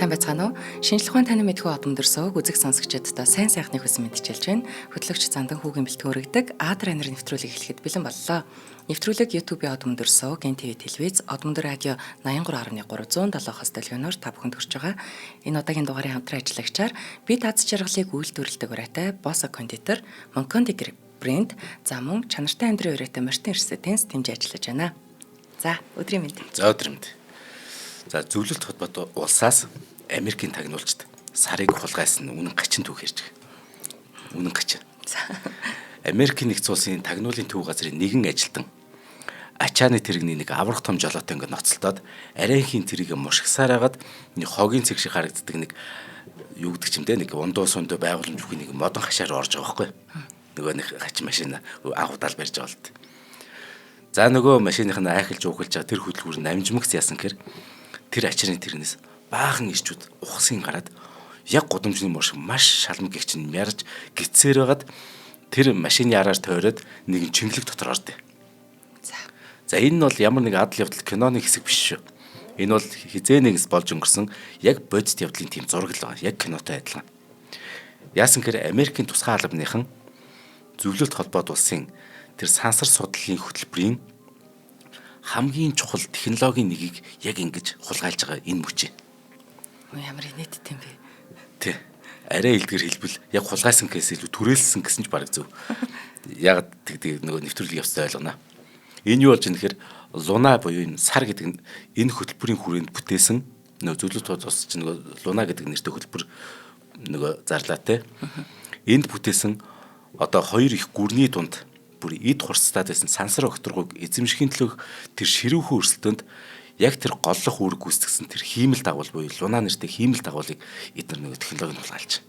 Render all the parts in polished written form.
сайн байцгаана уу? Шинжлэх ухааны таны мэдхүү одон дөрсөөг үзэг сонсогчдод сайн сайхныг хүсэн мэдчилж байна. Хөтлөгч Зандан хүүгийн бэлтгэн өргөдөг А-тренер нэвтрүүлэг эхлэхэд бэлэн боллоо. Нэвтрүүлэг YouTube-ийн одон дөрсөө, Ген ТV телевиз, Одомдөр радио 83.307 долгионоор та бүхэнд хүрч байгаа. Энэ удаагийн дугаарын хамтран ажиллагчаар би таз жаргалыг үйлдвэрлэдэг ураатай Bossa кондитер, Monconti брэнд, за мөн чанартай амьдрын ураатай Мартин Ерсетенс тэмж ажиллаж байна. За, өдрийн мэнд. За өдөр мэнд. За зөвлөлт холбоот улсаас Америкийн тагнуулчд сарыг хулгайсан үнэн гачин түүх ярьж байгаа. Үнэн гачин. Америкийн нэгдсэн улсын тагнуулын төв газрын нэгэн ажилтан ачааны тэрэгний нэг аврах том жолоотой ингээд ноцолдоод арайхийн тэрийг мушгсаар хагаад нэг хогийн цэг шиг харагддаг нэг юу гэдэг чимдээ нэг ундуу сундуу байгууламж бүхий нэг модон хашаар орж байгаа байхгүй. Нөгөө нэг хачин машин агуудаал барьж байгаа л. За нөгөө машиных нь айхалж уухалж байгаа тэр хөдөлгүүр намжмагц яасан гэхээр тэр ачааны тэрнээс баахан ирчүүд ухсын гараад яг гудамжны муурш маш шалмаг их чинь мярж гитсээр байгаад тэр машины араар тойроод нэгэн чингэлэг дотор ордё. За энэ нь бол ямар нэг адал явдал киноны хэсэг биш шүү. Энэ бол хизээ нэгс болж өнгөрсөн яг бодит явдлын тийм зураг л байгаа. Яг кинотой адилхан. Яасан гэхээр Америкийн тусгай албаныхан зөвлөлт холбоот улсын тэр сансар судлалын хөтөлбөрийн хамгийн чухал технологийн нэгийг яг ингэж хулгайлж байгаа энэ мөчөө. Ямар нийттэй юм бэ? Тэ. Арай илдгэр хэлбэл яг хулгайсан гэхээс илүү түрээлсэн гэсэн ч бараг зөв. Яг тэгдэг нөгөө нэвтрүүлэг явцсан ойлгоно. Энэ юу болж юм гэхээр луна буюу энэ сар гэдэг энэ хөтөлбөрийн хүрээнд бүтээсэн нөгөө зөвлөлт улс чинь нөгөө луна гэдэг нэртэй хөтөлбөр нөгөө зарлаатай. Энд бүтээсэн одоо хоёр их гүрний дунд бүр эд хурцтаад байсан сансар огторгыг эзэмшихийн төлөө тэр ширүүхэн өрсөлдөөнд яг тэр голлох үүрэг гүйцэтгсэн тэр хиймэл дагуул буюу луна нэртэй хиймэл дагуулыг эдгээр нэг технологи нь хулгайлж.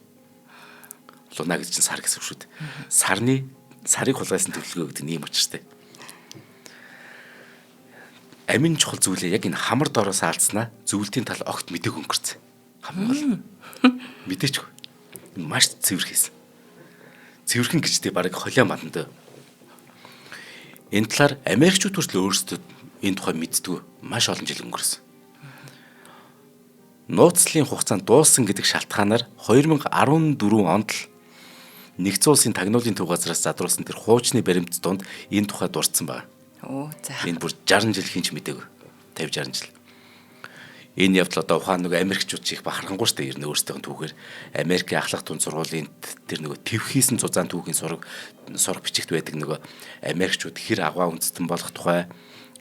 Луна гэж чинь сар гэсэн үг шүү дээ. Сарыг хулгайсан төлөвлөгөө гэдэг нь ийм учиртай. Амин чухал зүйлээ яг энэ хамар доороос алдснаа зөвлөлтийн тал огт мэдээг өнгөрцөн. Хамгийн гол мэдээч маш цэвэр хийсэн. Цэвэрхэн гэжтэй бараг холио мандаа. Энэ талаар Америкчууд хүртэл өөрсдөө энэ тухай мэддэг маш олон жил өнгөрсөн. Нууцлалын хугацаанд дууссан гэдэг шалтгаанаар 2014 онд л нэгдсэн улсын тагнуулын төв газраас задруулсан тэр хуучны баримт донд энэ тухай дурдсан байна. Энэ бүр 60 жил хинч мэдээгүй. 50-60 жил. Энэ явдал одоо ухаан нэг Америкчууд чих бахархангуй штэ ирнэ өөрсдөө түүхээр Америкийн ахлах тунд сургуулийн тэр нөгөө твхийсэн зузаан түүхийн сураг бичигт байдаг нөгөө Америкчууд хэр агуу үндэстэн болох тухай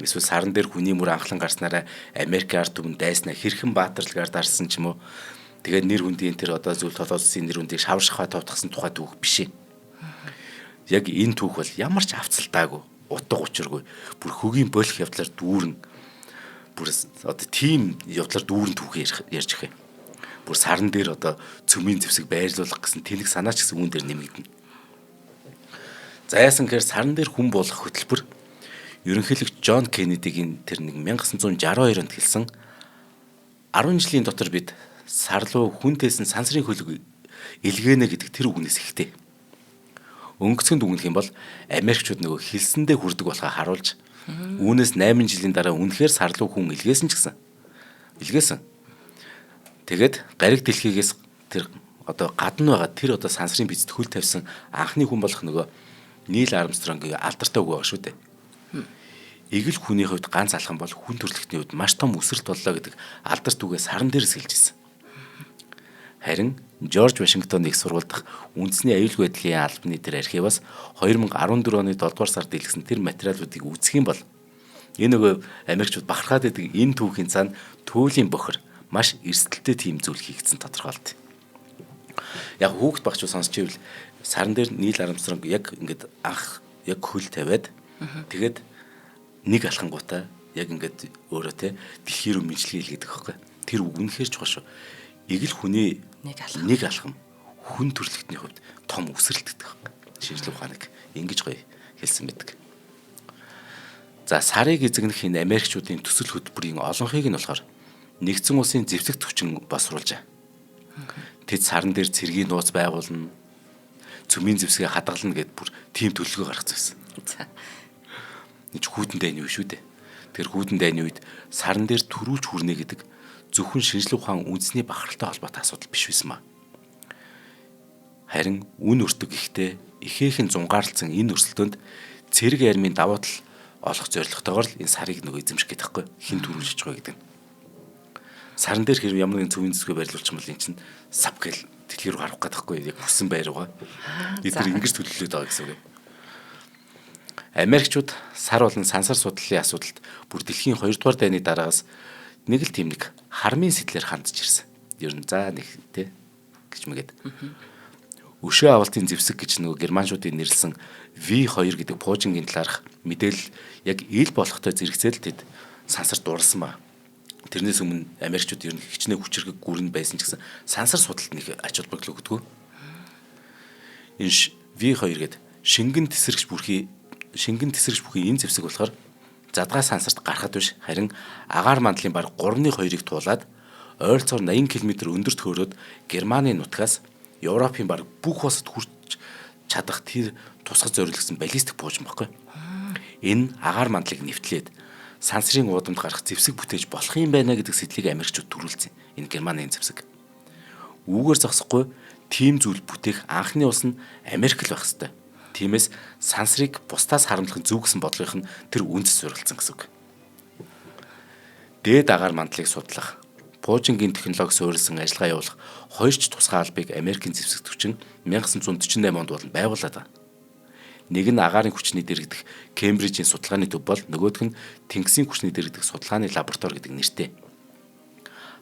эсвэл саран дээр хүний мөр анхлан гарснараа Америкийн ард түмэнд дайснаа хэрхэн баатарлагаар дарсан ч юм уу. Тэгээд нэр хүндийн тэр одоо зүйл толгойн нэр хүндийг шавшхаа товтгсон тухай түүх биш ээ. Яг энэ түүх бол ямар ч авцалтаагүй, утга учиргүй, бүр хөгийн болох явдлаар дүүрэн бүр одоо тийм явдлаар дүүрэн түүх ярьж өгье. Бүр саран дээр одоо цөмийн зэвсэг байрлуулах гэсэн тэнэг санаач гэсэн үүн дээр нэмэгдэнэ. За яасан гэхээр саран дээр хүн болох хөтөлбөр ерөнхийлөгч Джон Кеннедигийн тэр 1962 онд хэлсэн 10 жилийн дотор бид сар руу хүн тээсэн сансрын хөлөг илгээнэ гэдэг тэр үгнээс ихтэй. Өнгөцгөнд үгнэх юм бол Америкчууд нөгөө хэлсэндээ хүрдэг болохоо харуулж үүнээс 8 жилийн дараа үнэхээр сар руу хүн илгээсэн ч гэсэн. Илгээсэн. Тэгээд гариг дэлхийгээс тэр одоо гадна байгаа тэр одоо сансрын бичэд хөл тавьсан анхны хүн болох нөгөө Нийл Армстронгийн алдартай үг байгаа шүү дээ. Игэл хүний хувьд ганц алхам бол хүн төрөлхтний хувьд маш том өсөлт боллоо гэдэг алдарт үгээ саран дээрс хэлж ирсэн. Харин Жорж Вашингтон их сургууль дахь үндэсний аюулгүй байдлын албаны тэр архиваас 2014 оны 7 дугаар сард дэлгэсэн тэр материалуудыг үзэх юм бол энэ нөгөө Америкчууд бахархаад байдаг энэ түүхийн цаана туйлын бохор маш эрсдэлтэй тийм зүйл хийгдсэн тодорхойлт. Яг хүүхэд багчуу сонсч ивэл саран дээр Нийл Армстронг яг ингээд анх яг хөл тавиад тэгээд нэг алхангуудаа яг ингээд өөрөө те дэлхий рүү мэдлэг хийлгэдэг байхгүй. Тэр үнэхээр чухал шүү. Игэл хүний нэг алхам хүн төрөлхтний хувьд том өсрэлт гэдэг байхгүй. Шинжлэх ухааныг ингэж гоё хэлсэн байдаг. За сарыг эзэгнэх энэ Америкчуудын төсөл хөтөлбөрийн олонхийг нь болохоор нэгдсэн улсын зэвсэг төвчин босруулжээ. Тэд саран дээр цэргийн нууц байгуулна, цөмийн зэвсгээ хадгална гэд бүр тийм төлөвлөгөө гаргацсан. Нэг хүүтэн дайны үе шүү дээ. Тэр хүүтэн дайны үед саран дээр төрүүлж хүрнэ гэдэг зөвхөн шинжлэх ухаан үндэсний бахархалтай холбоотой асуудал биш байсан маа. Харин үн өртөг ихтэй ихээхэн зунгаарлцсан энэ өрсөлдөөнд цэрэг армийн давуу тал олох зорилготойгоор л энэ сарыг нөгөө эзэмших гэдэг байхгүй хин төрүүлж байгаа гэдэг нь. Саран дээр хэрэг ямар нэгэн цөвийн зүсгээ барилуулчих юм бол эн чинь сав гэл дэлхий рүү харах гэдэг байхгүй яг хүссэн байр байгаа. Эдгээр ингэж төлөвлөд байгаа гэсэн үг. Америкчууд сар болон сансар судлалын асуудалд бүр дэлхийн 2 дугаар дайны дараагаас нэг л тийм нэг хармын сэтлэр хандж ирсэн. Ер нь за нэг тий гэж мэгээд. Өшөө авалтын зэвсэг гэж нөгөө германчуудын нэрлсэн V2 гэдэг пуужингийн талаарх мэдээлэл яг ил болохтой зэрэгцээл тэд сансарт дурлсан ба. Тэрнээс өмнө Америкчууд ер нь хичнээн хүчрэг гүрэн байсан ч гэсэн сансар судалт нэг ач холбогдол өгдөг. Энэ V2 гэдэг шингэн тесрэгч бүхий энэ зэвсэг болохоор задгай сансарт гарахад биш харин агаар мандлын баг 3.2-ыг туулаад ойролцоогоор 80 км өндөрт хөөрөөд Германы нутгаас Европын баг бүх улсад хүрч чадах тэр тусгаж зориулсан баллистик пуужин баггүй. Энэ агаар мандлыг нэвтлээд сансрын уудамд гарах зэвсэг бүтээж болох юм байна гэдэг сэтлийг Америкчууд төрүүлсэн. Энэ Германы зэвсэг. Үүгээр зогсохгүй тийм зүйл бүтээх анхны улс нь Америк л байх хэвээр. Тиймээс сансрыг бусдаас харамтлах зүг гэсэн бодлогынх нь тэр үндэс суурилсан гэсэн үг. Дээд агаар мандлыг судлах, пуужингийн технологи суурилсан ажиллагаа явуулах хоёр ч тусгай албыг Америкийн зэвсэгтөвчин 1948 онд болон байгуулад байна. Нэг нь агаарын хүчний дэргэдэх Кембрижийн судалгааны төв бол нөгөөх нь тэнгисийн хүчний дэргэдэх судалгааны лаборатори гэдэг нэртэй.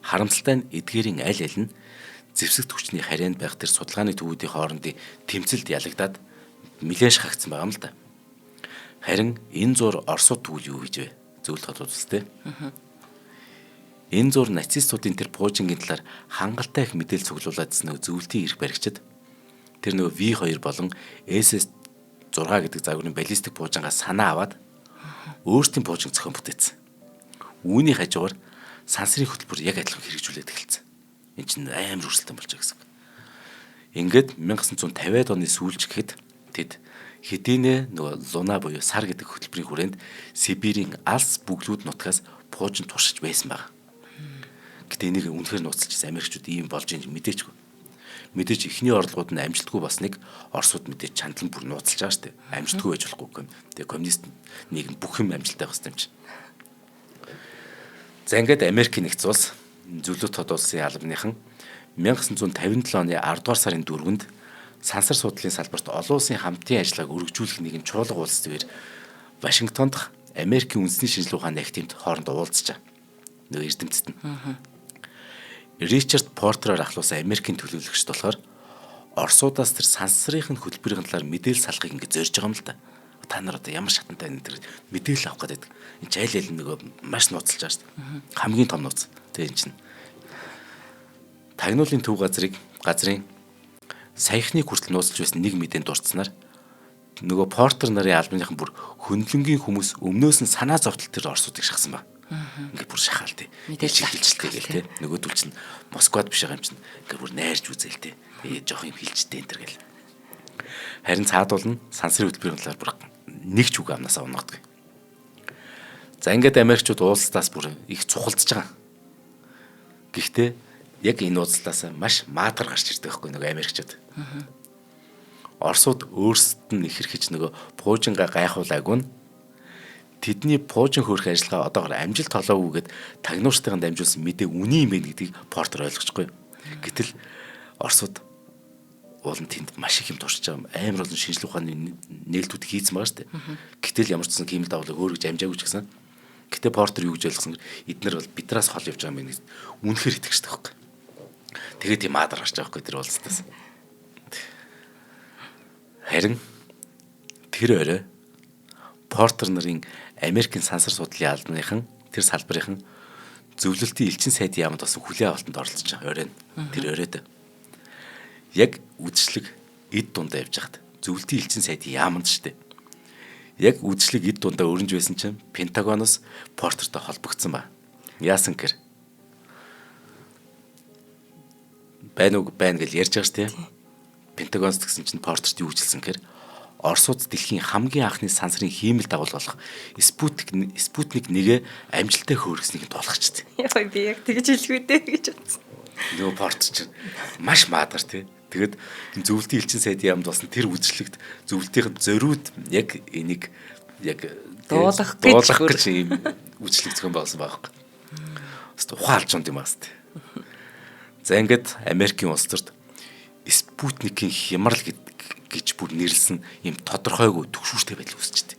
Харамсалтай нь эдгээрийн аль аль нь зэвсэгт хүчний харьяанд байх тэр судалгааны төвүүдийн хоорондын тэмцэлд ялагдаад нэлээд шахагдсан байгаа юм л да. Харин энэ зур Оросууд тэгвэл юу гэж вэ? Зөвлөлт тодулстэй. Энэ зур нацистуудын тэр пуужингийн талаар хангалттай их мэдээлэл цуглууладсан нөгөө зөвлөлтийн эрх баригчид тэр нөгөө V2 болон SS6 гэдэг загварын баллистик пуужингаас санаа аваад өөрсдийн пуужинг зохион бүтээсэн. Үүний хажуугаар сансрын хөтөлбөр яг адилхан хэрэгжүүлээд эхэлсэн. Энэ чинь амар өрсөлдөөн болж байгаа гэсэн. Ингээд 1950-аад оны сүүлч гэхэд тэд хэдийнэ нөгөө луна буюу сар гэдэг хөтөлбөрийн хүрээнд Сибирийн алс бүглүүд нутгаас пуужин туршиж байсан баг. Гэтэ энийг үнэхээр нууцлж Америкчууд ийм болж ийм мэдээчгүй. Мэдээж ихний орлогууд нь амжилтгүй басныг Оросууд мэдээж чандлан бүр нууцлж байгаа шүү дээ. Амжилтгүй байж болохгүй юм. Тэгээ коммунист нийгэм бүх юм амжилттай байх хэрэгтэй юм чи. За ингээд Америкийн нэгдсэн улс зөвлөлт тод улсын албаныхан 1957 оны 10 дугаар сарын 4-нд сансар судлалын салбарт олон улсын хамтын ажиллагааг өргөжүүлэх нэгэн чуулга уулзалтаар Вашингтонд Америкийн үндэсний шинжилгээ ухааны активд хоорондоо уулзчаа. Нөгөө эрдэмтэд нь. Ричард Портероор ахлуулсан Америкийн төлөөлөгчд болохоор Оросуудаас тэр сансрын хөтөлбөрийн талаар мэдээлэл салахыг ингэ зорж байгаа юм л да. Та нар одоо ямар шатантай энэ тэр мэдээлэл авах гэдэг. Энэ ч айл нөгөө маш нууцлж байгаа шүү дээ. Хамгийн том нууц. Тэгээ энэ чинь тагнуулын төв газрын саяхныг хүртэл нууцлж байсан нэг мэдээнд дурдсанаар нөгөө Портер нарын албаныхан бүр хөндлөнгийн хүмүүс өмнөөс нь санаа зовтол тэр Оросуудыг шахсан ба. Ингээд бүр шахаал тий. Мэдээж хилжилтэй гээл тий. Нөгөөдөл чинь Москвад биш байгаа юм чинь. Ингээд бүр найрж үзээл тий. Тэгээ жоох юм хилжтэй энэ төр гээл. Харин цаадуул нь сансрын хөтөлбөрийн талаар бүр нэг ч үг амнасаа унагадаг. За ингээд Америкчууд уулзтаас бүр их цухалдж байгаа. Гэхдээ яг энэ уулзлаас маш маатар гарч ирдэг байхгүй нөгөө Америкчууд. Оросууд өөрсдөд нь ихэрхэж нөгөө пуужингаа гайхуулаагүй нь тэдний пуужин хөрөх ажиллагаа одоогоор амжилт толоогүйгээд тагнуурчтайгаа дамжуулсан мэдээ үний юм байна гэдгийг Портер ойлгочихгүй. Гэтэл Оросууд уулын тэнд маш их юм туршиж байгаа юм. Амар олон шинжилгээ ухааны нээлтүүд хийцэн байгаа шүү дээ. Гэтэл ямар ч гэсэн гимэл давлаг өөр гэж амжаагүй ч гэсэн. Гэтэ Портер юу гэж ойлгосон эднэр бол бидраас хол явж байгаа юм байна. Үнэхээр итгэжтэй байхгүй. Тэгээд тийм аадар гарч байгаа байхгүй тэр уулзтаас. Харин тэр орой Портер нарын Америкийн сансар судлалын албаныхан тэр салбарынхан зөвлөлтийн элчин сайдын яамд басан хүлээн авалтанд оролцож байгаа орой. Тэр оройд яг үдшилэг эд дундаа явж хахад зөвлөлтийн элчин сайдын яамд штэ. Яг үдшилэг эд дундаа өрнж байсан чинь Пентагоноос Портертой холбогдсон ба. Яасан гэр байна гэж ярьж байгаа штэ. Пентагоноос гэсэн чинь Портерт юу хийлсэн гэхээр Оросууд дэлхийн хамгийн анхны сансрын хиймэл дагуул болох Спутник 1-ээ амжилттай хөөргөснийг тулгачд. Яа би яг тэгж хэлгүй дээ гэж бодсон. Нөгөө порт чинь маш маадгар тий. Тэгэд зөвлөлтийн элчин сайдын яамд болсон тэр үйлчлэгт зөвлөлтийн зориуд яг энийг яг дуулах гэж ийм үйлчлэг зохион байгуулсан байхгүй. Ухаалж унд юм аст. За ингээд Америкийн улс төрд Спутникийн хямрал гэж бүр нэрлсэн ийм тодорхойгүй төгшүүртэй байдал үүсчихдээ.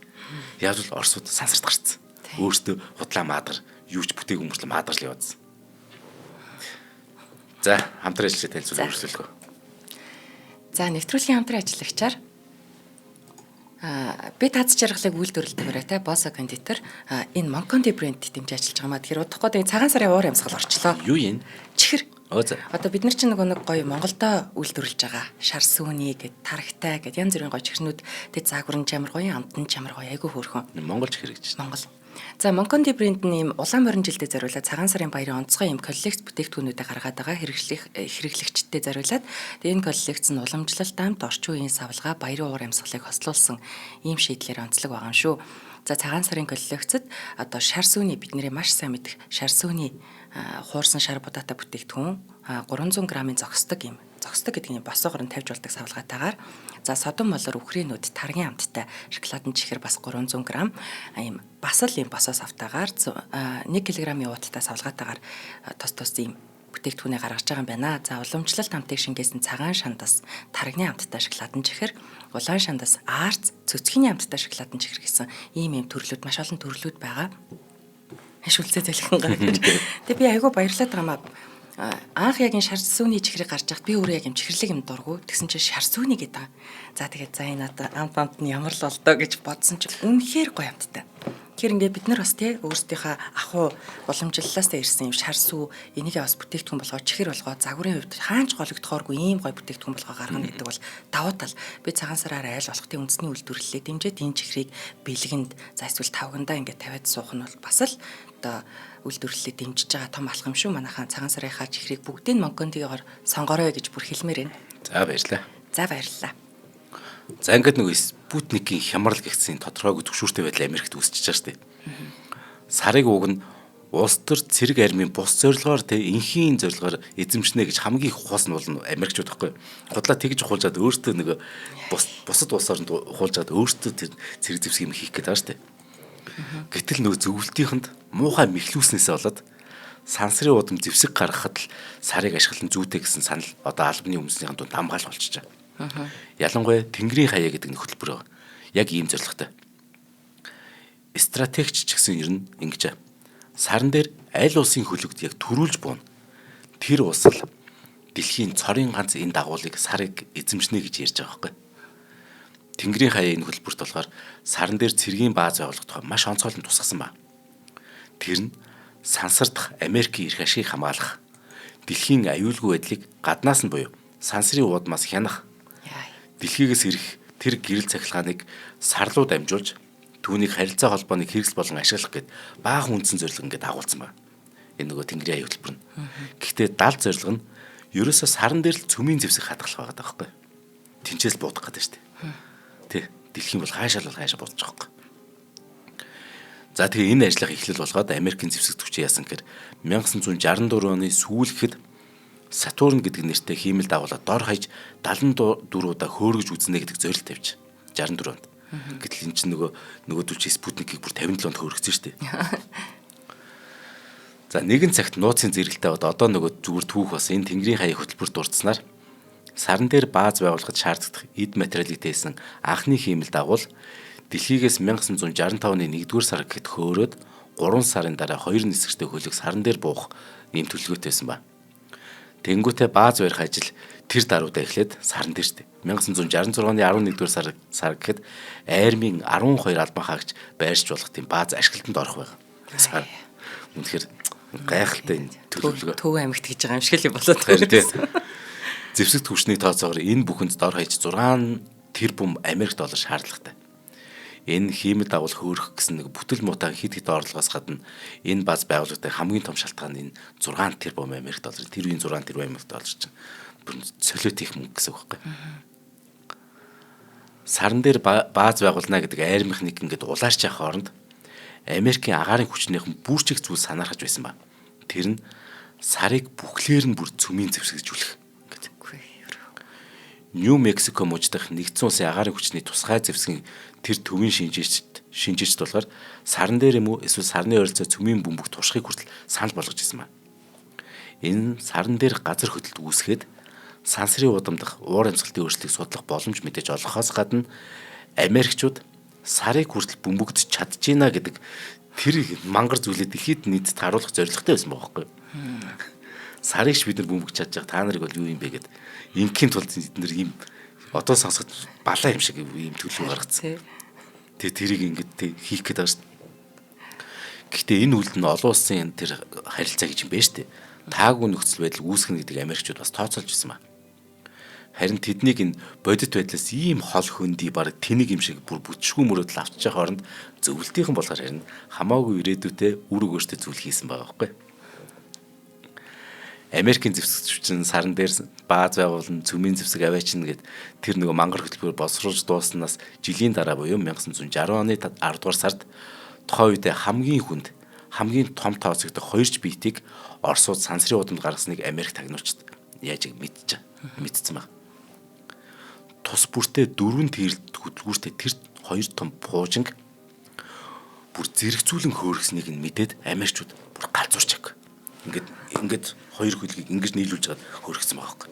Яг л Оросууд сансарт гарцсан. Өөртөө худлаа маадгар, юу ч бүтээгүй мөртлөө маадгарл яваадсан. За, хамтран ажиллаж танилцуулга өргөжлөлгөө. За, нэвтрүүлгийн хамтран ажиллагчаар би таз жаргалыг үйлдвэрлэдэг те Bosso кондитер энэ Monconti брэнд дэмжиж ажиллаж байгаа маа. Тэгэхээр удахгүй тэгээ цагаан сарын уур амьсгал орчлоо. Юу юм? Чихэр. Одоо бид нар чинь нэг гоё Монголдо үйлдвэрлэж байгаа. Шар сүүний гэд тарагтай гэд янз бүрийн гоё чихрнүүд тэг загварн чамар гоё, амтан чамар гоё айгүй хөөрхөн. Монгол чихэр гэж. Монгол. За Monconti брэнд нь ийм улаан морин жилдээ зориулаад цагаан сарын баярын онцгой ийм коллекц бүтээгдэхүүнүүдээ гаргаад байгаа хэрэглэгчдэд зориулаад тэгээ энэ коллекц нь уламжлалт амт орчин үеийн савлгаа баярын уур амьсгалыг хослуулсан ийм шийдлээр онцлог байгаа юм шүү. За цагаан сарын коллекцэд одоо шар сүүний бидний маш сайн мэдэх шар сүүний хуурсан шар будаатай бүтээгдэхүүн 300 г-ийн зогсдог гэдэг нь босоогоор нь тавьж болдог савлгаатайгаар за содон молор үхрийнүүд таргийн амттай шоколадын чихэр бас 300 г ийм бас л ийм босоос автаагаар 1 кг-ийн ууттай савлгаатайгаар тус ийм бүтээгдэхүүнээ гаргаж байгаа юм байна. За уламжлалт амтыг шингээсэн цагаан шандас таргины амттай шоколадын чихэр, улаан шандас арц цөцгийн амттай шоколадын чихэр гэсэн ийм төрлүүд маш олон төрлүүд байгаа. Шүлцээ залхин гаргаж. Тэгээ би айгүй баярлаад байгаа маа. Анх яг энэ шар сүүний чихрийг гарч яхад би өөрөө яг юм чихэрлэг юм дургу. Тэгсэн чинь шар сүүний гэдэг. За тэгээд за энэ амт нь ямар л болдоо гэж бодсон чинь үнэхээр гоё амттай. Тэгэхээр ингээд бид нар бас тий өөрсдийнхээ ахуй уламжлалаас ирсэн юм шар сүү энийгээ бас бүтээгдэхүүн болгоо чихэр болгоо загварын хувьд хаанч гологдохооргүй ийм гоё бүтээгдэхүүн болгоо гаргана гэдэг бол давуу тал. Би цагаан сараар айл болохын үндэсний үйлдвэрлэлээ дэмжиж энэ чихрийг бэлгэнд за эсвэл тавгандаа ингээд тавиад суух нь бол бас л одоо үйлдвэрлэлээ дэмжиж байгаа том алхам шүү. Манайхаа цагаан сарынхаа чихрийг бүгдийг Монкондиогоор сонгорой гэж бүр хэлмээр байна. За баярлалаа. За баярлалаа. За ингээд нөгөө Спутникийн хямрал гэгцэн тодорхойгүй төгшүүртэй байдал Америкт үүсчихэж байгаа шүү дээ. Сарыг уг нь улс төр цэрэг армийн бус зорилгоор энхийн зорилгоор эзэмшнэ гэж хамгийн их ухаас нь бол Америкчууд байхгүй. Худлаа тэгж ухуулжаад өөртөө нөгөө бусад улсаар нь ухуулжаад өөртөө тэр цэрэг зэвсэг юм хийх гээд байгаа шүү дээ. Гэтэл нөгөө зөвлөлтийнхэнд муухай мэхлүүснээсээ болоод сансрын удам зэвсэг гаргахад л сарыг ашиглан зүйтэй гэсэн санал одоо албаны өмнөснийхэн дунд хамгаалж болчихж байгаа. Ялангуяа Тэнгэрийн хаяа гэдэг нөхөлбөр яг ийм зорилготой. Стратегч ч гэсэн ер нь ингэж сарн дээр аль улсын хөлөгт яг төрүүлж буuna. Тэр улс л дэлхийн цорын ганц энэ дагуулыг сарыг эзэмшнэ гэж ярьж байгаа байхгүй. Тэнгэрийн хаяа энэ хөлбөрт болохоор сарн дээр цэргийн бааз байгуулах тухай маш онцгойлон тусгасан ба. Тэр нь сансардах Америкийн эрх ашигыг хамгаалах, дэлхийн аюулгүй байдлыг гаднаас нь буюу сансрын уудмаас хянах, дэлхийгээс ирэх тэр гэрэл цахилгааныг сарлуу дамжуулж түүнийг харилцаа холбооны хэрэгсэл болон ашиглах гэд баахан үндсэн зорилго ингээд агуулсан байна. Энэ нөгөө Тэнгэрийн аюул хэлбэр нь. Гэхдээ далд зорилго нь ерөөсөө сарн дээр л цөмийн зэвсэг хадгалах байгаа байхгүй. Тинчээс буудах гэдэг шүү дээ. Тэ дэлхийн бол хаашаа будаж байгаа байхгүй. За тэгээ энэ ажлах эхлэл болгоод Америкийн зэвсэг төвчөө яасан гэхээр 1964 оны сүүлэхэд Сатурн гэдэг нэртэй хиймэл дагуулад дор хаяж 74 удаа хөөргөж үзнэ гэдэг зорилт тавьж 64 онд. Гэтэл эн чинь нөгөө түлч Спутникийг бүр 57 онд хөөргөсөн шүү дээ. За нэгэн цагт нууцын зэрэгэлтэй одоо нөгөө зүгээр түүх бас энэ Тэнгэрийн хаяа хөтөлбөрт дурдсанаар сарн дээр бааз байгуулахад шаарддаг эд материалыг тээсэн анхны хиймэл дагуул дэлхийгээс 1965 оны 1-р сар гэхэд хөөрөөд 3 сарын дараа 2 нисгчтэй хөлөг сарн дээр буух ийм төлөвлөгөөтэйсэн ба. Тэнгүүтээ бааз барих ажил тэр даруйдаа эхлээд сарн дээр штэ 1966 оны 11-р сар гэхэд армийн 12 албан хаагч байршиж болох тийм бааз ашиглалтанд орох байгаа. Үнэхээр гайхалтай энэ төлөвлөгөө. Төв аймагт гэж байгаа юм шиг л болоод байна тийм. Зэвсэг түвшний тооцоогоор энэ бүхэнд дор хаяж 6 тэрбум Америк доллар шаардлагатай. Энэ хиймэл дагуул хөөрөх гэсэн нэг бүтэл муутай хэд орлогоос гадна энэ бааз байгуулагдах хамгийн том шалтгаан энэ 6 тэрбум Америк доллар. Тэр үеийн 6 тэрбум Америк доллар чинь бүр солиот их мөнгө гэсэн үг байхгүй. саран дээр бааз байгуулна гэдэг айрмынхныг ингээд улаарч явах хооронд Америкийн агаарын хүчнийхэн бүрчиг зүйл санаархаж байсан ба. Тэр нь сарыг бүхлээр нь бүр цөмийн зэвсэгжүүлэх гэдэг. Нью Мексико мужидах нэгдсэн улсын агаарын хүчний тусгай зэвсгийн тэр төвийн шинжирчд болохоор саран дээр юм уу эсвэл сарны ойролцоо цөмийн бөмбөг туршихыг хүртэл санал болгож ирсэн ба. Энэ саран дээр газар хөдлөлт үүсгээд сансрын удамдах уур амьсгалын өөрчлөлтийг судлах боломж мэдээж олгохоос гадна Америкчууд сарыг хүртэл бөмбөгдөж чадчихна гэдэг тэр мангар зүйлээ дэлхийд нийтэд харуулах зорилготой байсан байгаа байхгүй. Сарыг ч бид нар бөмбөгч чадж байгаа та нарыг бол юу юм бэ гэд ингийн тулд бид нар ийм одоо сонсоход балаа юм шиг ийм төлөв гаргацсан. Тэгээ тэрийг ингээд хийх гээд байгаа шүү дээ. Гэхдээ энэ үйлдэл нь олон улсын тэр харилцаа гэж юм байна шүү дээ. Таагүй нөхцөл байдал үүсгэнэ гэдэг Америкчууд бас тооцоолж ирсэн ба. Харин тэднийг энэ бодит байдлаас ийм хол хөндөй баг тэнийг юм шиг бүр бүтшгүй мөрөдөл авчиж байгаа хооронд зөвлөлтийнхэн болохоор харин хамаагүй ирээдүйтэй үр өгөөжтэй зүйл хийсэн байгаа байхгүй. Америкийн зэвсэгччин саран дээр бааз байгуулна, цөмийн зэвсэг аваачна гэд тэр нөгөө мангар хөтөлбөр босруулж дууснаас жилийн дараа буюу 1960 оны 10 дугаар сард тухайн үедээ хамгийн хүнд, хамгийн том тооцогдох 2 биетийг Оросууд сансрын удамд гаргасныг Америк тагнуулчд яаж мэдсэн баг. Тус бүртээ 4 тэрэлт хөдөлгүүртэй тэр 2 том пуужинг бүр зэрэгцүүлэн хөөргснийг нь мэдээд Америкчууд бүр галзуурч аг. Ингээд 2 хөлгийг ингэж нийлүүлж чад хөөргсөн байгаа байхгүй.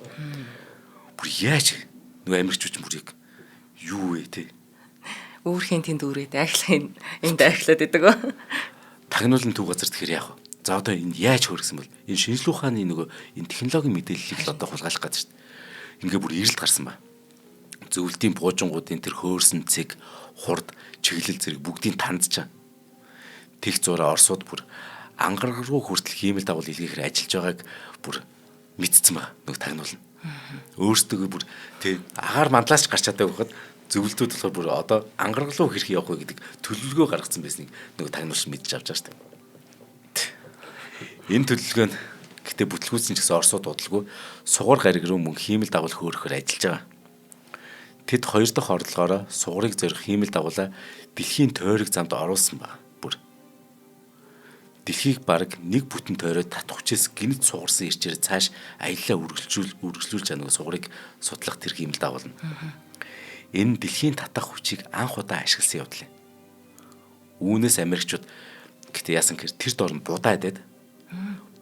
Бүр яаж нөгөө Америкчууд бүрийг юу вэ те? Үүрхийн тэнд үүрээд ахлын энд ахлаад идэг. Тагнуулын төв газар тэгэхээр яах вэ? За одоо энд яаж хөөргсөн бол энэ шинжлэх ухааны нөгөө энэ технологийн мэдээллийг л одоо хулгайлах гэдэг шүү дээ. Ингээ бүр ирэлт гарсан ба. Зөвлөлтийн буужингуудын тэр хөөрсөн цэг, хурд, чиглэл зэрэг бүгдийг тандчаа. Тэг зураа Оросууд бүр ангараг руу хүртэл хиймэл дагуул илгээхээр ажиллаж байгааг бүр мэдсэн ба нөгөө тагнуулна. Өөрсдөө бүр тэг агаар мандлаач гарч чаддаг байхад зөвлөлтүүд болохоор бүр одоо ангараг руу хэрэг явах вэ гэдэг төлөвлөгөө гаргацсан байсныг нөгөө тагнуулч мэдж авч байгаа шүү дээ. Энэ төлөвлөгөө нь гэтээ бүтлгүүцсэн ч гэсэн Оросууд удалгүй сугар гариг руу мөн хиймэл дагуул хөөрөхөр ажиллаж байгаа. Тэд 2 дахь орлогоороо сугарыг зорих хиймэл дагуулаа дэлхийн тойрог замд оруулсан баг. Бүр дэлхийг бараг нэг бүтэн тойроод татахчээс гинт сугарсан ирчээр цааш аяллаа үргэлжлүүлж байгаа сугарыг судлах тэр хиймэл дагуулна. Энэ дэлхийн татах хүчийг анх удаа ашигласан явдал юм. Үүнээс Америкчууд гэтээ яасан гэхээр тэр дор нь будаа идээд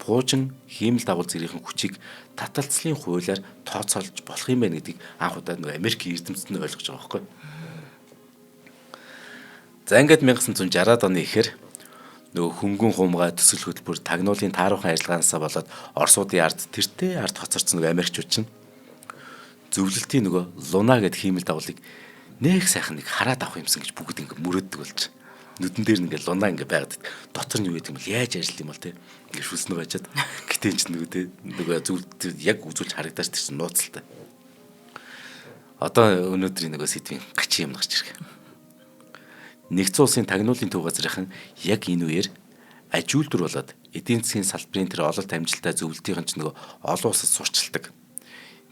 буужин хиймэл дагуул зэргийн хүчийг таталцлын хуулиар тооцоолж болох юм байна гэдгийг анх удаа нөгөө Америкийн эрдэмтэд нь ойлгож байгаа байхгүй. За ингээд 1960-аад оны ихэр нөгөө хөнгөн хумгай төсөл хөтөлбөр тагнуулын тааруухан ажиллагаанасаа болоод Оросуудын ард тэртээ ард хоцорсон нөгөө Америкчууд чинь зөвлөлтийн нөгөө луна гэдэг хиймэл дагуулыг нэг сайхан нэг хараад авах юмсан гэж бүгд ингээд мөрөөддөг болж. Нүдэн дээр ингээд луна ингээд байгаад дотор нь юу гэдэг юм бол яаж ажиллах юм бол те ингээд шүлснөө байжаад гэтэн ч нөгөө зөвлөлт яг үзүүлж харагдаж тэрсэн нууцтай. Одоо өнөөдрийн нөгөө сэдвийн гачин юм гарч ирэх. Нэгдсэн улсын тагнуулын төв газрынхан яг энэ үеэр аж үйлдвэр болоод эдийн засгийн салбарын тэр ололт амжилттай зөвлөлтийн ч нөгөө олон улсад сурчилдаг.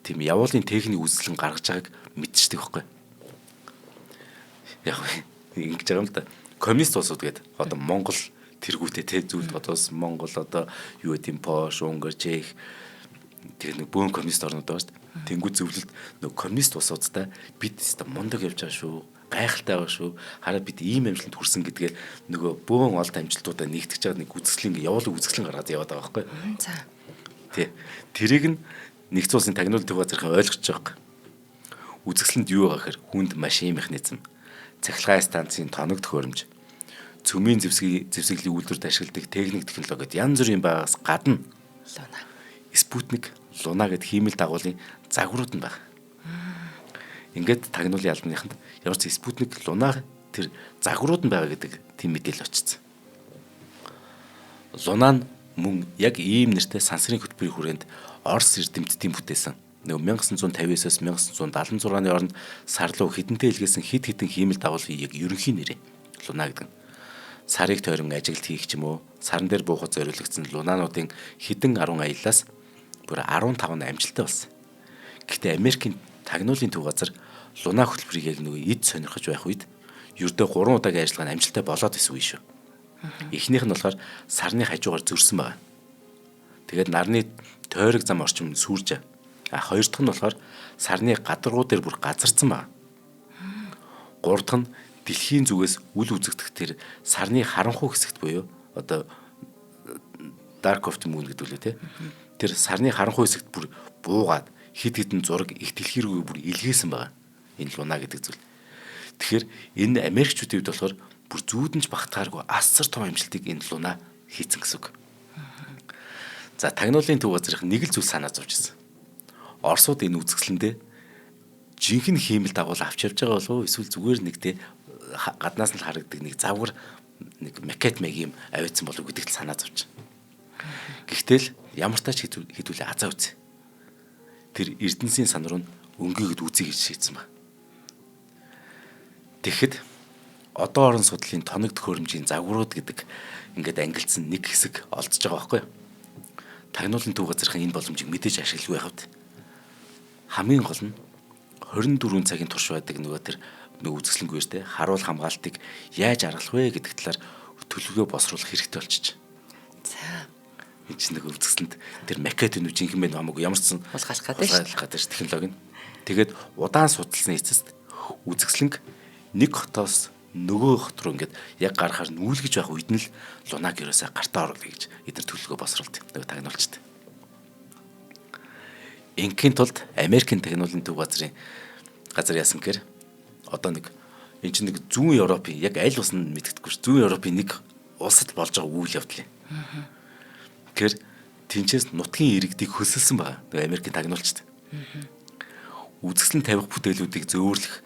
Тийм явуулын техник үзэсгэлэн гаргаж байгааг мэдчихдэг байхгүй. Яг ингэж байгаа юм л да. Коммунист улсууд гэдэг одоо Монгол тэргүүтээ тэ зүйлд одоос Монгол одоо юу гэдэм Польш, Унгар, Чех тэр нэг бөөн коммунист орнууд байгаа шүү дээ. Тэнгүү зөвлөлд нөгөө коммунист улсуудтай бид өстө мундаг явж байгаа шүү. Гайхалтай байгаа шүү. Хараа бид ийм амжилтанд хүрсэн гэдгээ нөгөө бөөн олд амжилтуудаа нэгтгэж байгаа нэг үзэсгэлэн явуулын үзэсгэлэн гаргаад яваад байгаа байхгүй. За. Тий. Тэрийг нь нэгдсэн улсын тагнуулын төв газрынхан ойлгож байгаа. Үзэсгэлэнд юу байгаа гэхээр хүнд машин механизм, цахилгаан станцын тоног төхөөрөмж, цөмийн зэвсэглийн үйлдвэрт ашигладаг техник технологид янз бүрийн байгаас гадна Луна. Спутник, Луна гэдэг хиймэл дагуулын загварууд нь байна. Ингээд тагнуулын албаныханд ямар ч Спутник, Луна тэр загварууд нь байгаа гэдэг тийм мэдээлэл очсон. Луна нь мөн яг ийм нэртэй сансрын хөтөлбөрийн хүрээнд Орос эрдэмтдийн бүтээсэн. Нөгөө 1959-аас 1976 оны хооронд сар руу хідэнтэй илгээсэн хид хідэн хиймэл дагуулын яг ерөнхий нэрээ Луна гэдэг. Сарыг тойрон ажилт хийх ч юм уу, саран дээр буухад зориулагдсан лунаануудын хідэн 10 аяллаас бүр 15 нь амжилттай болсон. Гэхдээ Америкийн тагнуулын төв газар Луна хөтөлбөрийг яг нөгөө эд сонирхож байх үед ердөө 3 удаагийн ажиллагаа нь амжилттай болоод исэн үе шүү. Эхнийх нь болохоор сарны хажуугаар зөрсөн байна. Тэгээд нарны тойрог зам орчим сүрж. Хоёр дахь нь болохоор сарны гадаргуу дээр бүр газарсан байна. Гурав дахь нь дэлхийн зүгээс үл үзэгдэх тэр сарны харанхуй хэсэгт буюу одоо dark of the moon гэдэг үлээ те. Тэр сарны харанхуй хэсэгт бүр буугаад хид хідэн зураг их дэлхий рүү бүр илгээсэн байгаа. Энэ луна гэдэг зүйл. Тэгэхээр энэ Америкчүүдийн хувьд болохоор бүр зүүдэнж багтахааргүй асар том амжилтыг энэ луна хийцэн гэсэн үг. За тагнуулын төв газрын нэг л зүйл санаа зовж ирсэн. Оросууд энэ үзэсгэлэндээ жинхэнэ хиймэл дагуул авч явж байгаа болов уу эсвэл зүгээр нэг те гаднаас нь харагддаг нэг завгар нэг макет юм авиадсан болов уу гэдэгт санаа зовж. Гэхдээ л ямар тач хэдүүлээ азаа үз. Тэр Эрдэнэсийн сан руу өнгөөгд үзье гэж шийдсэн ба. Тэгэхэд одоо орон судлалын тоног төхөөрөмжийн загварууд гэдэг ингээд ангилсан нэг хэсэг олдсож байгаа байхгүй юу? Тагнуулын төв газрын энэ боломжийг мэдээж ашиглахгүй байхад хамгийн гол нь 24 цагийн турш байдаг нөгөө тэр үзэсгэлэнгүй те харуул хамгаалтыг яаж аргалах вэ гэдэг талаар төлөвлөгөө босруулах хэрэгтэй болчих. За энэ чинь нэг үзэсгэлэнд тэр макет нь жинхэнэ мэн хамаагүй ямар ч улгаалах гадаж технологи нь. Тэгээд удаан судалсан эцэст үзэсгэлэнг нэг хотоос нөгөө хот руу ингээд яг гарахаар нүүлгэж байх үед нь л лунаг ерөөсөө гартаа оруулъя гэж эдгээр төлөвлөгөө босруулт нөгөө тагнуулчд. Ингийн тулд Америкийн тагнуулын төв газар яасан гэхээр одоо нэг энэ чинь нэг зүүн Европын яг аль ус нь мэддэхгүй ш. Зүүн Европын нэг улсад болж байгаа үйл явдал юм. Тэгэхээр тэнцээс нутгийн иргэдийг хөсөлсөн байгаа. Тэгээ Америкийн тагнуулчд. Үзэсгэлэн тавих бүтээлүүдийг зөөвөрлөх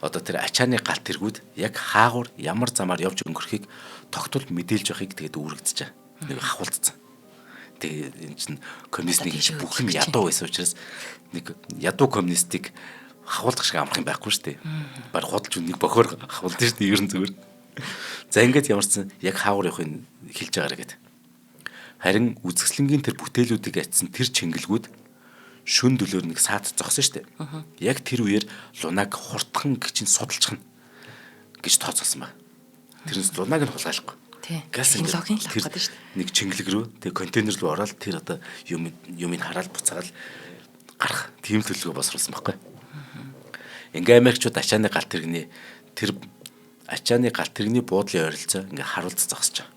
одоо тэр ачааны галт тэргүүд яг хаагур ямар замаар явж өнгөрөхийг тогтвол мэдээлж байхыг тэгээд үүрэгдэж байгаа. Нэг хавуулцсан. Тэгээ энэ чинь коммунистийн бүх юм ядуу байсан учраас нэг ядуу коммунистик хавуулах шиг амрах юм байхгүй шүү дээ. Баг худалч нэг бохоор хавуулдаг шүү дээ ер нь зүгээр. За ингээд ямарсан яг хаагур явахыг хэлж байгаарэ гэдэг. Харин үзэсгэлэнгийн тэр бүтээлүүдийг ачсан тэр чингэлгүүд шүн дөлөөр нэг саад зогсон шүү дээ. Яг тэр үеэр лунаг хурдхан гिचэн судалчих нь гэж тооцоолсон байна. Тэрнээс лунаг нь хулгайлахгүй. Технологийн л авах гэдэг шүү дээ. Нэг чингэлэг рүү тэг контейнер рүү ороод тэр одоо юмыг хараад буцаагаад гарах тийм төлөвлөгөө босруулсан байхгүй. Ингээ Америкчууд ачааны галт тэрэгний буудлын ойролцоо ингээ харуулц зогсож байгаа.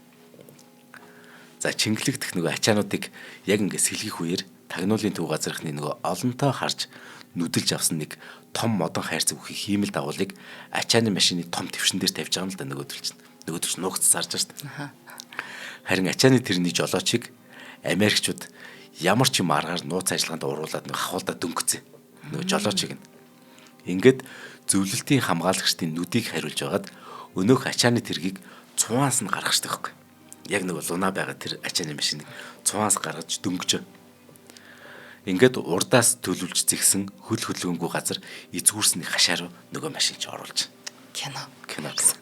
За чингэлэгдэх нөгөө ачаануудыг яг ингээ сэлгэх үеэр тагнуулын төв газрын нөгөө олонтоо харж нүдэлж авсан нэг том модон хайрцаг бүхий хиймэл дагуулыг ачааны машины том твшин дээр тавьж байгаа юм л да нөгөөдөл нуугц зарж байгаа шүү дээ. Харин ачааны тэрний жолоочийг Америкчууд ямар ч юм аргаар нууц ажиллагаанд уруулад нэг хавуулдаа дөнгөцөө. Нөгөө жолоочийг нь. Ингээд зөвлөлтийн хамгаалагчдын нүдийг хариулж байгаад өнөөх ачааны тэргийг цуанаас нь гаргах хэрэгтэй байхгүй. Яг нөгөө луна байгаа тэр ачааны машиныг цуанаас гаргаж дөнгөж. Ингээд урдаас төлөвлөж зэгсэн хөдөлгөөнгүй газар эзгүүрсний хашаа руу нөгөө машин ч оруулж. Кино гэсэн.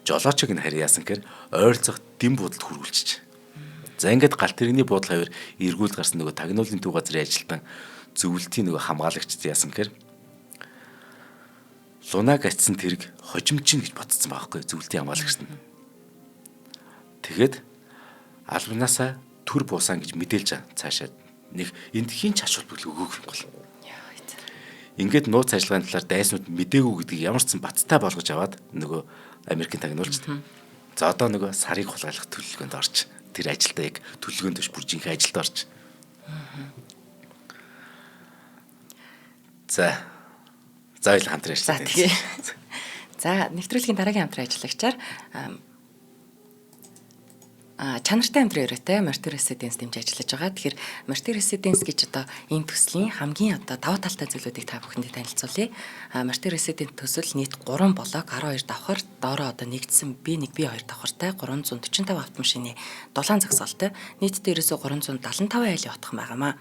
Жолоочиг нь харин яасан гэхээр ойролцох дэм буудалд хүргүүлчих. За ингээд галт тэрэгний буудлын хавар эргүүл гарсан нөгөө тагнуулын төв газрын ажилтан зөвлөлтийн нөгөө хамгаалагчд яасан гэхээр лунаг ачсан тэрэг хожимчин гэж бодсон байхгүй зөвлөлтийн хамгаалагчд нь. Тэгэхэд албанаасаа төр буусан гэж мэдээлж цаашаа нэг энд хин ч ач холбогдол өгөөх юм бол. Ингээд нууц ажиллагааны талаар дайснууд мэдээгүй гэдгийг ямар ч сан баттай болгож аваад нөгөө Америкийн тагнуулчд. За одоо нөгөө сарыг хулгайлах төлөвлөгөөнд орж тэр ажилдаа яг төлөвлөгөөнд төш бүр жинхэнэ ажилд орж. За заавал хамтран ажиллая. За нэвтрүүлгийн дараагийн хамтран ажиллагчаар чанартай амьдрын өрөөтэй Marty Residence дэмжиж ажиллаж байгаа. Тэгэхээр Marty Residence гэж одоо энэ төслийн хамгийн одоо давуу талтай зүйлүүдийг та бүхэндээ танилцуулъя. Marty Residence төсөл нийт 3 блок 12 давхар, доороо одоо нэгдсэн B1, B2 давхартай 345 автомашины 7 зогсоолтой нийтдээ ерөөсө 375 айлын утхан байгаамаа.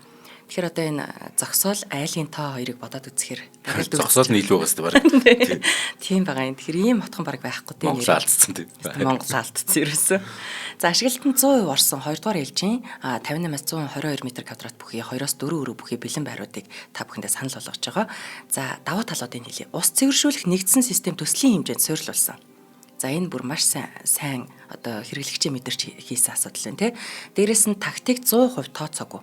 Тэгэхээр одоо энэ зогсоол айлын тоо хоёрыг бодоод үзэхээр зогсоол нь илүү байгаас тийм. Тийм байгаа юм. Тэгэхээр ийм утхан баг байхгүй тийм. Монгол алдсан тийм. Монгол алдсан ерөөсөө. За ашиглалтанд 100% орсон 2 дугаар ээлжийн 58-аас 122 м2 бүхий 2-оос 4 өрөө бүхий бэлэн байруудыг та бүхэндээ санал болгож байгаа. За давуу талуудыг хэлье. Ус цэвэршүүлэх нэгдсэн систем төслийн хэмжээнд суурилуулсан. За энэ бүр маш сайн одоо хэрэглэгчийн мэдэрч хийсэн асуудал байна тий. Дээрээс нь тактик 100% тооцоогүй.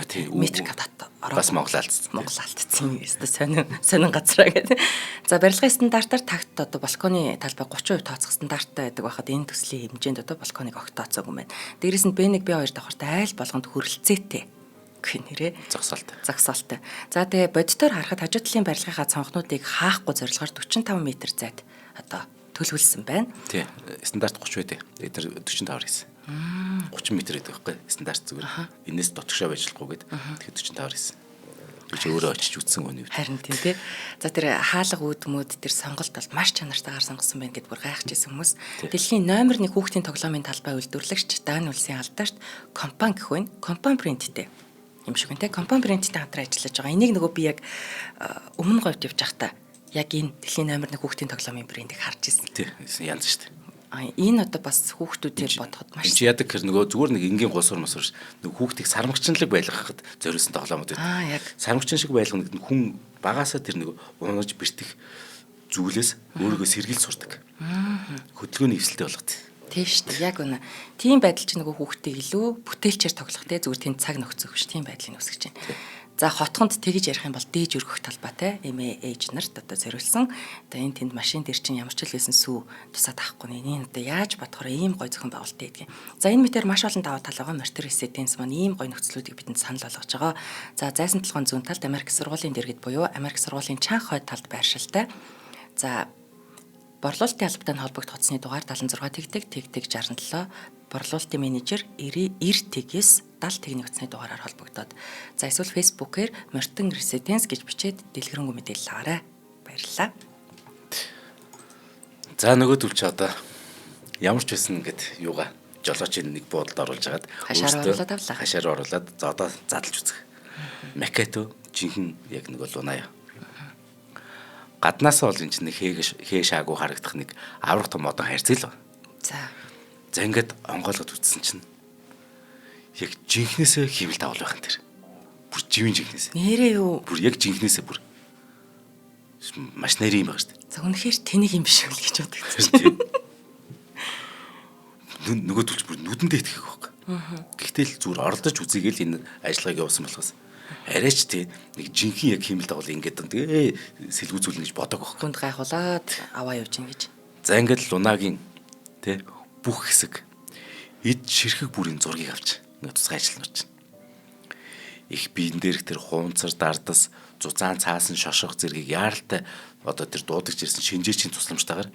Тийм. Метр квадрат бас Монгол алдсан. Монгол алдсан юм эсвэл сонин газраа гэдэг. За барилгын стандартаар такт одоо балконы талбай 30% тооцох стандарттай байдаг байхад энэ төслийн хэмжээнд одоо балконыг огт тооцоогүй байна. Дээрээс нь B1 B2 давхартай айл болгонд хүрэлцээтэй. Гэх нэрээ зогсоолтой. За тэгээ бодитоор харахад хажуу талын барилгынхаа цонхнуудыг хаахгүй зорилгоор 45 м зайд одоо төлөвлөсөн байна. Тий. Стандарт 30 байдэ. Тэр 45 хийсэн. 30 м гэдэг байхгүй стандарт зүгээр. Энээс дотгошоо байж болохгүй гэд. Тэгэхээр 45 хийсэн. Би ч өөрөө очиж үзсэн өнөө. Харин тийм тий. За тэр хаалга үүдмүүд тэр сонголт бол маш чанартайгаар сонгосон байна гэдгээр гайхаж ирсэн хүмүүс. Дэлхийн номер 1 хүүхдийн тоглоомын талбай үйлдвэрлэгч Дан улсын алдарт компани гэх байна. Компани брендтэй юм шиг үнтэй. Компани брендтэй хамтран ажиллаж байгаа. Энийг нөгөө би яг өмнө говьд явж байхдаа яг энэ дэлхийн номер 1 хүүхдийн тоглоомын брендийг харж ирсэн. Тий, янз шүү дээ. Энэ одоо бас хүүхдүүдээр бодоход маш чи яадаг гэр нөгөө зүгээр нэг энгийн госор мосор нөгөө хүүхдийг сармагчнлаг байлгахад зориулсан тоглоомод байдаг. Яг сармагчин шиг байлгах нэг хүн багасаа тэр нэг унаж бэртэх зүйлээс өөрийгөө сэргийлж сурдаг. Хөдөлгөөний эвсэлтэй болгох. тийм шүү дээ. Яг үнэ. Тийм байдал чинь нөгөө хүүхдийг илүү бүтээлчээр тоглох те зүгээр тийм цаг нөхцөх биш тийм байдлыг үсгэж байна. За хотхонд тэгж ярих юм бол дээж өргөх талбайтай эмээ ээж нарт одоо зориулсан. Одоо энэ тэнд машин дээр чинь ямар ч л байсан сүү тусаад авахгүй нэ. Энэ одоо яаж бодохоор ийм гой зохион байгуулалттай гэдгийг. За энэ мэтэр маш олон даваа тал байгаа. Мортер Residence маань ийм гой нөхцлүүдийг бидэнд санал болгож байгаа. За зайсан толгойн зүүн талд Америк сургуулийн дэргэд буюу Америк сургуулийн чанх хойд талд байршилтай. За борлуулалтын албатай холбогдох утасны дугаар 76 тэгтэг 67 борлуулалтын менежер 90-9 70 техник утасны дугаараар холбогдоод за эсвэл фэйсбүүкээр Мортен Residence гэж бичээд дэлгэрэнгүй мэдээлэл аваарай. Баярлалаа. За нөгөөдөл чи одоо ямар ч байсан гэд юугаа жолоочийн нэг буудалд оруулж агаад хашаар оруулаад за одоо задлж үзэх. Макето жинхэнэ яг нэг бол унаа. Гаднаас бол энэ чинь хээ шаагүй харагдах нэг аврах том модон хайрцаг л байна. За ингээд онгойлгод үзсэн чинь яг жинхнээсээ хэмэл давал байх юм тэр. Бүр живийн жинхнээсээ. Нэрээ юу? Бүр яг жинхнээсээ бүр маш нэрийн юм байна шүү дээ. За үнэхээр тэнийг юм биш үл гэж боддог. Нөгөө төлж бүр нүдэндээ итгэх байхгүй. Гэхдээ л зүгээр оролдож үзээгээл энэ ажиллагааг явуулсан болохоос арайч тий нэг жинхэнэ яг хэмэл давал ингээд тэгээ сэлгүүзүүлнэ гэж бодог байхгүй. Хүнд гайхуулаад аваа явж ин гэж. За ингээд лунагийн тий бүх хэсэг эд ширхэг бүрийн зургийг авч нэг тусгай ажиллана чинь. Их биен дээрх тэр хуунцар дардас зузаан цаасан шошго зэргийг яаралтай одоо тэр дуудагч ирсэн шинжээчийн тусламжтайгаар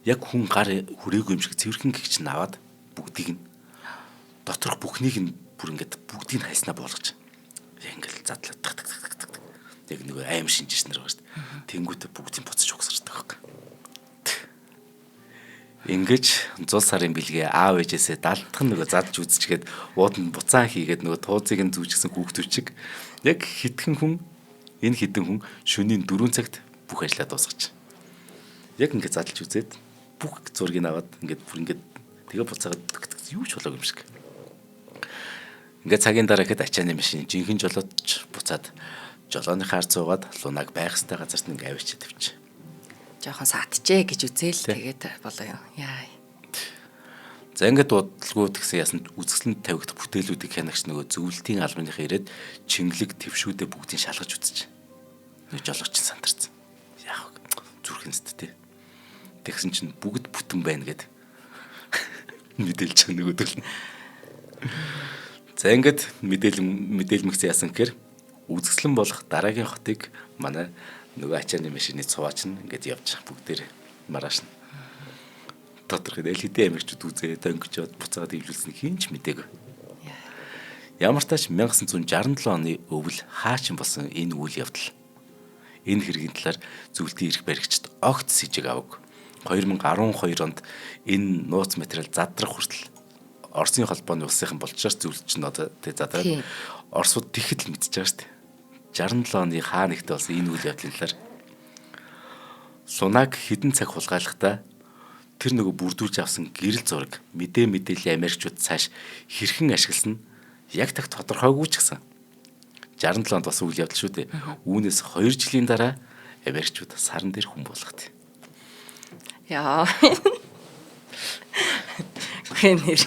яг хүн гар хүрээгүй юм шиг цэвэрхэн гихч нь аваад бүгдийг нь доторх бүхнийг нь бүр ингээд бүгдийг нь хайснаа болгож яг ингээд задлаа яг нэг аим шинжээч нар байгаа шүү дээ. Тэнгүүтээ бүгдийг буцаж угсардаг байхгүй. Ингэж 100 сарын бэлгээ аав ээжээсээ далдах нөгөө задлж үзчихгээд ууданд буцаан хийгээд нөгөө туузыг нь зүүжсэн хүүхдүүд чиг яг хитгэн хүн энэ хідэн хүн шөнийн 4 цагт бүх ажлаа дуусгаж. Яг ингэ задлж үзээд бүх зургийг аваад ингээд бүр ингээд тэгээ буцаагаад юу ч болоогүй юм шиг. Ингээд цагийн дараа ихэд ачааны машин жинхэнэ жолоодч буцаад жолооны хаар цуугаад лунаг байх ёстой газарт ингээ авчиад тавьчих. Жохон саатжээ гэж үзээл тэгээд болоо юу. Яа. За ингээд дуудлагууд гэсэн ясанд үзэсгэлэн тавигдах бүтээлүүдийг хянагч нөгөө зөвлөлтийн албаныхаа ирээд чингэлэг твшүүдээ бүгдийг шалгаж үзэж. Нэг жолоочин сандарсан. Яах вэ? Зүрхэнст тий. Тэгсэн чинь бүгд бүтэн байна гэд мэдээлж байгаа нөгөөдөл. За ингээд мэдээлмэгц яасан гэхээр үзэсгэлэн болох дараагийн хотыг манай нөгөө ачааны машины цуваач нь ингээд явж бүгдээр маргааш нь доторх LED амигчуд үзээ дөнгөжөөд буцаад ивлүүлсэн хинч мдэггүй. Ямар ч тач 1967 оны өвөл хаачин болсон энэ үйл явдал энэ хэргийн талаар зөвлөлтийн эрх баригчид огт сэжиг аваг 2012 онд энэ нууц материал задрах хүртэл Оросын холбооны улсынхан болчоор зөвлөж нь одоо тэг задраад Оросууд тэгэхэд л мэдчихэж байгаа шүү дээ. 67 оны хаа нэгтээ болсон энэ үйл явдлын талаар Сунак хідэн цаг хулгайлахдаа тэр нөгөө бүрдүүлж авсан гэрэл зураг мэдээллийн Америкчууд цааш хэрхэн ашигласан нь яг так тодорхойгүй ч гэсэн 67 онд бас үйл явдал шүү дээ. Үүнээс 2 жилийн дараа Америкчууд саран дээр хүн болгох. Яа. Гэнэр.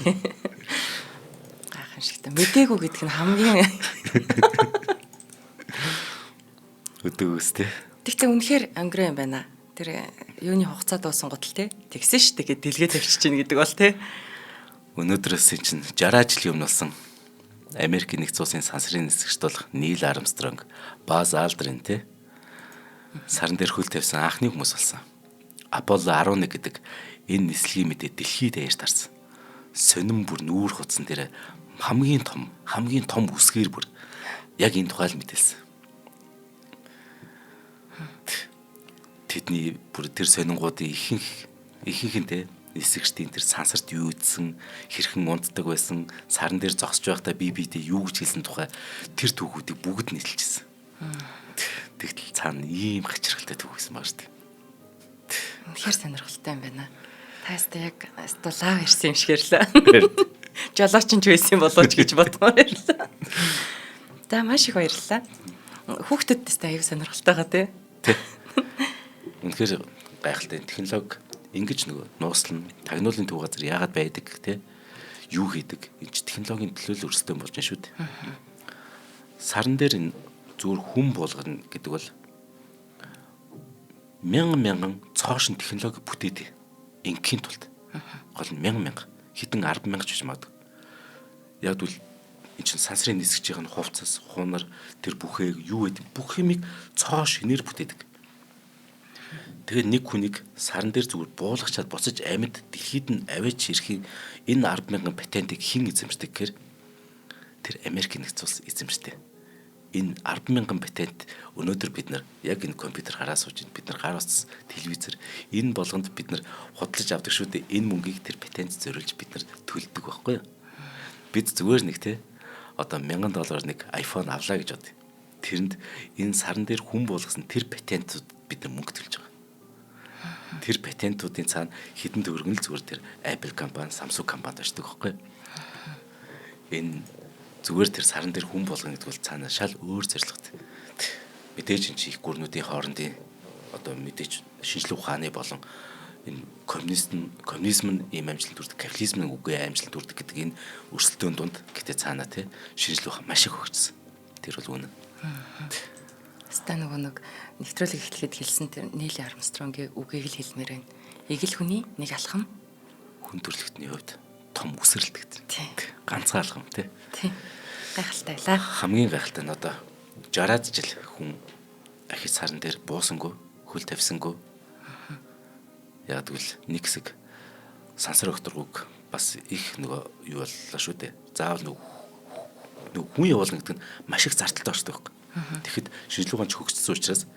Гайхамшигтай. Мэдээгүй гэдэг нь хамгийн өдөөс тий. Тэгтээ үнэхээр ангираа юм байна. Тэр юуны хугацаа дууссан гутал тий. Тэгсэн шүү дээ гэд дэлгээ тавьчих чинь гэдэг бол тий. Өнөөдрөөс чинь 60 жилийн өмнө болсон Америкийн нэгдсэн улсын сансрын нисгчд болох Нил Армстронг, Баз Алдрин тий. Саран дээр хөл тавьсан анхны хүмүүс болсон. Аполло 11 гэдэг энэ нислэгийн мэдээ дэлхийд даяар тарсан. Сонин бүр нүүр хуцсан дээр хамгийн том үсгээр бүр яг энэ тухай л мэдээлсэн. Тэдний бүр тэр сонингуудын ихэнхэнтэй нисгчдийн тэр сансарт юу ийдсэн, хэрхэн унтдаг байсан, саран дээр зогсож байхдаа биедээ юу гэж хэлсэн тухай тэр түүхүүдийг бүгд нийлжсэн. Тэгтэл цаана ийм хачирхалтай түүх байсан баа шүү дээ. Үнэхээр сонирхолтой юм байна. Таастаа яг лав ирсэн юм шиг ярьлаа. Жолооч ч байсан болооч гэж бодмоор ярьлаа. За маш их баярлалаа. Хүүхдүүдтэй аюу сонирхолтой байгаа тий. Үнэхээр гайхалтай технологи ингэж нөгөө нууцлан тагнуулын төв газар яагаад байдаг те юу хийдэг энэ технологийн төлөөлөл өрсөлдөөн болж байна шүү дээ. Саран дээр энэ зүгээр хүн болгоно гэдэг бол мянган цоошин технологи бүтээдэг. Ингийн тулд гол нь мянган хэдэн 10,000 ч гэж магадгүй. Яг л энэ чинь сансрын нисгчийн хувцас, хунар тэр бүхээг юу гэдэг бүх юмыг цоош шинээр бүтээдэг. Тэгээд нэг хүнийг саран дээр зүгээр буулгачаад буцаж амьд дэлхийд нь аваач ирэхин энэ 10,000 патентыг хэн эзэмшдэг гэхээр тэр Америкийн нэгдсэн улс эзэмшдэг. Энэ 10,000 патент өнөөдөр бид нар яг энэ компьютер хараа сууж бид нар гар утас телевизэр энэ болгонд бид нар худалдаж авдаг шүү дээ. Энэ мөнгийг тэр патент зориулж бид нар төлдөг байхгүй юу? Бид зүгээр нэг те одоо $1,000 нэг iPhone авлаа гэж бод. Тэрэнд энэ саран дээр хүн болгосон тэр патентууд бид нар мөнгө төлж байгаа. Тэр патентуудын цаана хэдэн төгрөгн л зүгээр тэр Apple компани, Samsung компанид очдог байхгүй. Энэ зүгээр тэр саран дээр хүн болгоно гэдэг бол цаана шал өөр зорилготой. Мэдээж энэ их гүрнүүдийн хоорондын одоо мэдээж шинжлэх ухааны болон энэ коммунизм нь ийм амжилт хүрдэг, капитализм нь үгүй амжилт хүрдэг гэдэг энэ өрсөлдөөн дунд гэтээ цаана тий шинжлэх ухаан маш их хөгжсөн. Тэр бол үнэн. Ста нэг нэвтрүүлэг эхлэхэд хэлсэн тэр Нил Армстронгийн үгийг л хэлмээр байна. Эгэл хүний нэг алхам хүн төрөлхтний хувьд том үсрэлдэг. Тий. Ганцхан алхам тий. Тий. Гайхалтай байлаа. Хамгийн гайхалтай нь одоо 60 жил хүн ахиж саран дээр буусангүй, хөл тавьсангүй. Яг тэгвэл нэг хэсэг сансар өгтөргөг бас их нөгөө юу боллоо шүү дээ. Заавал нөгөө хүн явуулна гэдэг нь маш их зардалтай болчихдог байхгүй. Тэгэхэд шинжлэх ухаанч хөгжсөн учраас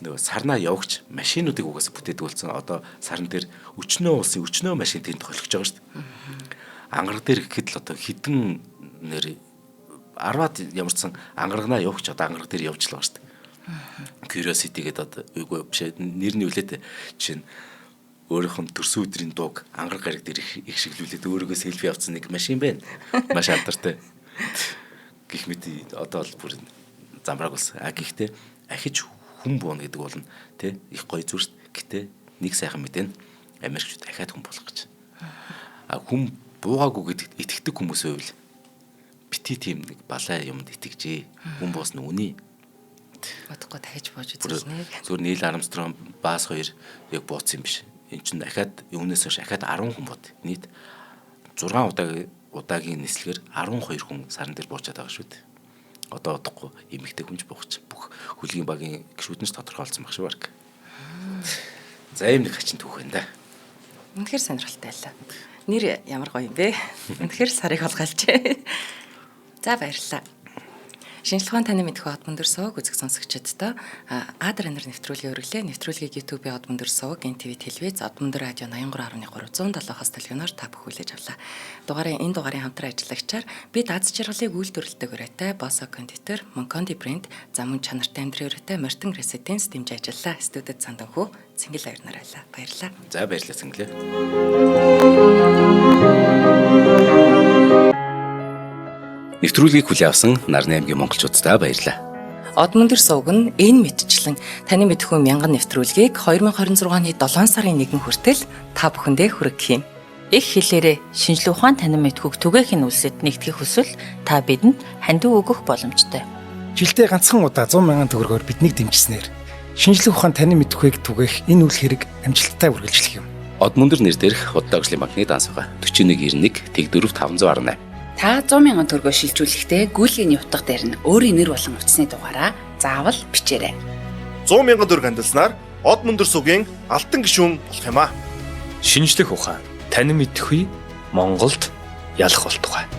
нөгөө сарнаа явагч машинуудыг угаасаа бүтээдэг болсон. Одоо саран дээр өчнөө улсын өчнөө машин тэнд холигч байгаа шүү дээ. Ангараг дээр гэхэд л одоо хідэн нэр 10-аад ямарчсан ангарагнаа явагч одоо ангараг дээр явж л байгаа шүү дээ. Curiosity гэдэг одоо үгүй биш нэрний үлээд чинь өөрийнх нь төрсөн өдрийн дууг ангараг гараг дээр их шиглүүлээд өөрөөгөө селфи авсан нэг машин байна. Маш алдартай. Гэх мэт одоо л бүр замбрааг болсон. Гэхдээ ахиж хүн буuna гэдэг бол тэ их гоё зүрст. Гэтэ нэг сайхан мэдэн Америкчууд дахиад хүн болох гэж. Хүн буугаагүй гэдэгт итгэдэг хүмүүсээ үйл бити тийм нэг балай юмд итгэжээ. Хүн буусна үний. Бодохгүй дахиж бууж үзүүлнэ. Зүгээр Нил Армстронг Баас 2 яг бууцсан юм биш. Энд чинь дахиад юунаас хойш дахиад 10 хүн бод. Нийт 6 удаагийн нислэгээр 12 хүн саран дээр буучаад байгаа шүү дээ. Одоо удахгүй эмэгтэй хүнж бууч. Бүх хөлгийн багийн гишүүд нь тодорхойлсон баг шүү баг. За ийм нэг хачин түүх байна да. Үнэхээр сонирхолтой байлаа. Нэр ямар гоё юм бэ? Үнэхээр сарыг холгаалжээ. За баярлалаа. Шинжлэх ухаан танин мэдэх од мөндөр сувг үзэг сонсогчдоо Адр анир нэвтрүүлгийн өргөлөө нэвтрүүлгийг YouTube-ийн од мөндөр сувг, NTV телевиз, од мөндөр радио 83.3 107 төлгөнөөр та бүхүүлж авлаа. Энэ дугаарын хамтран ажиллагчаар бид аз жаргалыг үйлдвэрлэдэг өрөөтэй Bosso кондитер, Moncondi брэнд, замун чанартай амьдрын өрөөтэй Мартин Residence дэмжиж ажиллаа. Студид Санданхүү Цэнгэл хоёр нар байлаа. Баярлалаа. За баярлалаа Цэнгэлээ. Нэвтрүүлгийг хүлээн авсан Нарны аймгийн монголчуудаа баярлалаа. Од мөндөр сувг нь энэ мэдчлэн таны мэдхүйн мянган нэвтрүүлгийг 2026 оны 7 сарын 1 хүртэл та бүхэндээ хүргэх юм. Их хэлээрээ шинжлэх ухаан танин мэдхүйг түгээхийн үлсэд нэгтгэх хүсвэл та бидэнд хандив өгөх боломжтой. Жилдээ ганцхан удаа 100,000 төгрөгөөр биднийг дэмжснээр шинжлэх ухаан танин мэдхүйг түгээх энэ үйл хэрэг амжилттай үргэлжлэх юм. Од мөндөр нэр дээрх Удаагийн банкны данс байгаа 4191 тэг 4518. Та 100,000 төгрөгөөр шилжүүлэхдээ гүйлгийн утга дээр нь өөрийн нэр болон утасны дугаараа заавал бичээрэй. 100,000 төгрөг хандалснаар од мөндөр сувгийн алтан гишүүн болох юм а. Шинжлэх ухаан танин мэдхгүй Монголд ялах болтугай.